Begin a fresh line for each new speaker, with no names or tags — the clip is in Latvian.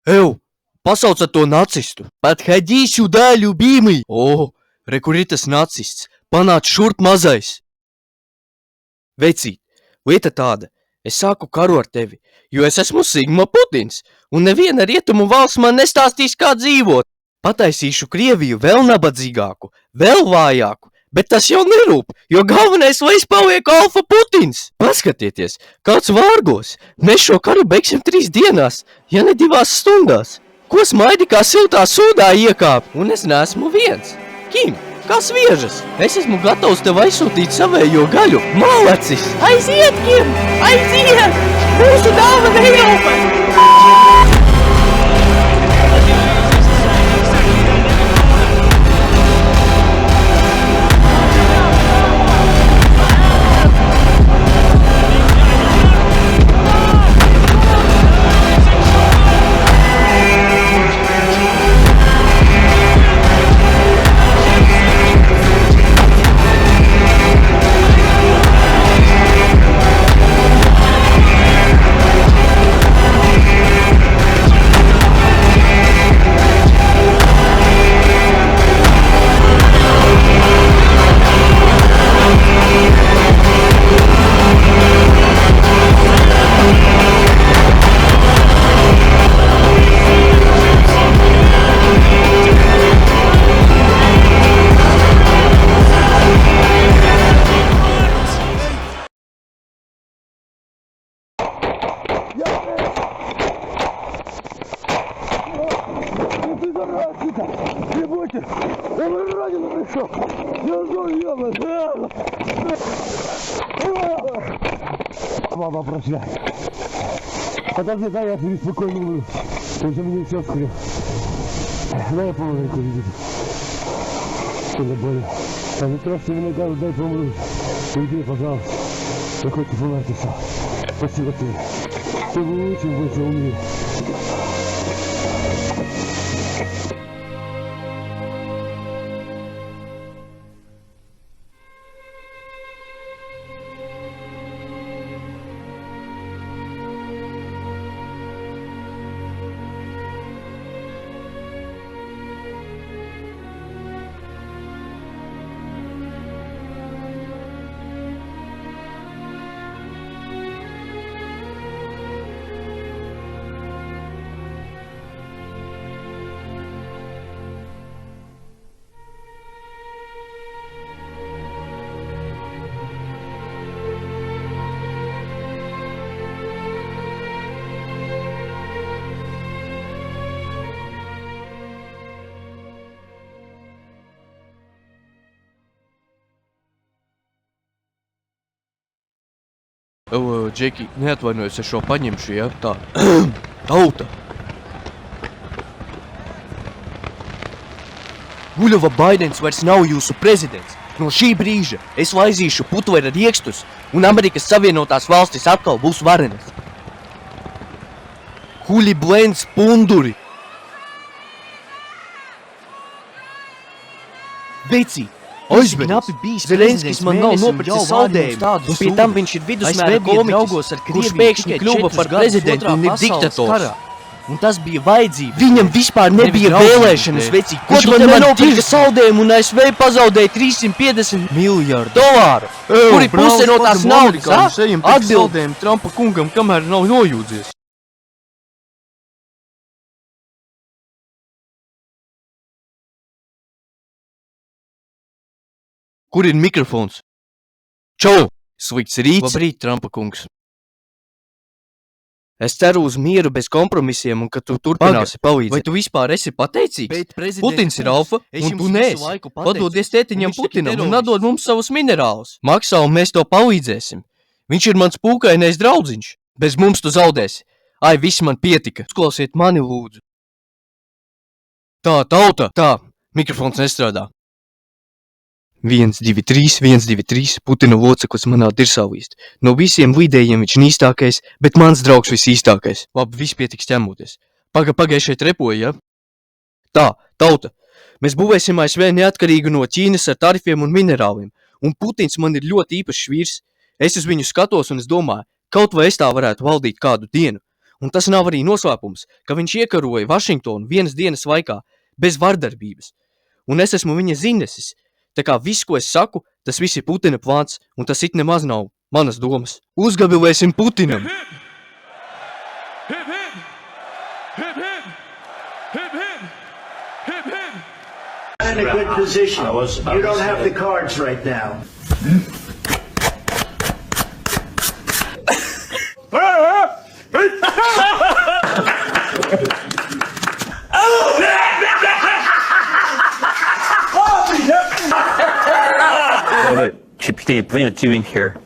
Ew, pasaucat to nacistu. Подходи сюда, любимый. O, re, kur ir tas nacists. Panāc šurp, mazais. Vecīt, lieta tāda. Es sāku karu ar tevi, jo es esmu Sigma Putins, un neviena rietumu valsts man nestāstīs, kā dzīvot. Pataisīšu Krieviju vēl nabadzīgāku, vēl vājāku, bet tas jau nerūp, jo galvenais, lai es palieku Alfa Putins. Paskatieties, kāds vārgos. Mēs šo karu beigsim 3 dienās, ja ne 2 stundās. Ko smaidi kā siltā sūdā iekāp, un es neesmu viens. Kim? Kā sviežas? Es esmu gatavs tev aizsūtīt savējo gaļu. Malacis! Aiziet, Kim! Aiziet! Mūsu dāvana Eiropai!
Ебайте! Он раненый пришел! Я знаю, ёбаный! Мама, прощай! Подожди, дай я себе спокойно буду. Он же мне все скрыл. Дай я помогу видеть. Куда больно. А не трожьте меня, кажется, дай помогу. Уйди, пожалуйста. Я хоть и фонарь писал. Спасибо тебе. Ты очень больше умнее.
Džeki, neatvainojos, es šo paņemšu, ja? Tā. Tauta! Guļova Baidens vairs nav jūsu prezidents. No šī brīža es laizīšu putvera riekstus, un Amerikas Savienotās valstis atkal būs varenas. Kuli blends punduri! Vecī! Aizveries! Zelenskis man nav nopircis saldējumu, un pie tam viņš ir vidusmēra komiķis, kurš pēkšņi kļuva par prezidentu un ir diktators. Un tas bija vajadzības. Viņam vispār nebija vēlēšanas, vecī. Ko tu man nopirka saldējumu un ASV pazaudēja $350 miljardu, kuri puse no tās naudas, Atbild saldējumu Trumpa kungam, kamēr nav nojūdzies. Kur ir mikrofons? Čau! Slikts rīts! Labrīt, Trumpa kungs! Es ceru uz mieru bez kompromisiem un ka tu turpināsi palīdzēt. Vai tu vispār esi pateicīgs? Putins ir alfa un tu neesi. Padodies tētiņam Putinam un atdod mums savus minerālus. Maksā un mēs to palīdzēsim. Viņš ir mans pūkainais draudziņš. Bez mums tu zaudēsi. Ai, viss man pietika. Uzklausiet mani, lūdzu. Tā, tauta! Tā, mikrofons nestrādā. 1, 2, 3, 1, 2, 3, Putina loceklis manā dirsālīst. No visiem līdējiem viņš nīstākais, bet mans draugs visīstākais. Labi, viss pietiks ķemoties. Pagai šeit repoja, ja? Tā, tauta, mēs būvēsim ASV neatkarīgu no Ķīnas ar tarifiem un minerāliem, un Putins man ir ļoti īpašs vīrs. Es uz viņu skatos un es domāju, kaut vai es tā varētu valdīt kādu dienu. Un tas nav arī noslēpums, ka viņš iekaroja Vašingtonu vienas dienas laikā, bez vardarbības. Un es esmu viņa ziņnesis. Tā kā viss, ko es saku, tas viss ir Putina plāns, un tas it nemaz nav manas domas. Uzgavilēsim Putinam!
Hip, hip! Hip, hip! Hip, hip! Hip, hip!
In a good position. You don't have the cards right now.
What are you doing here?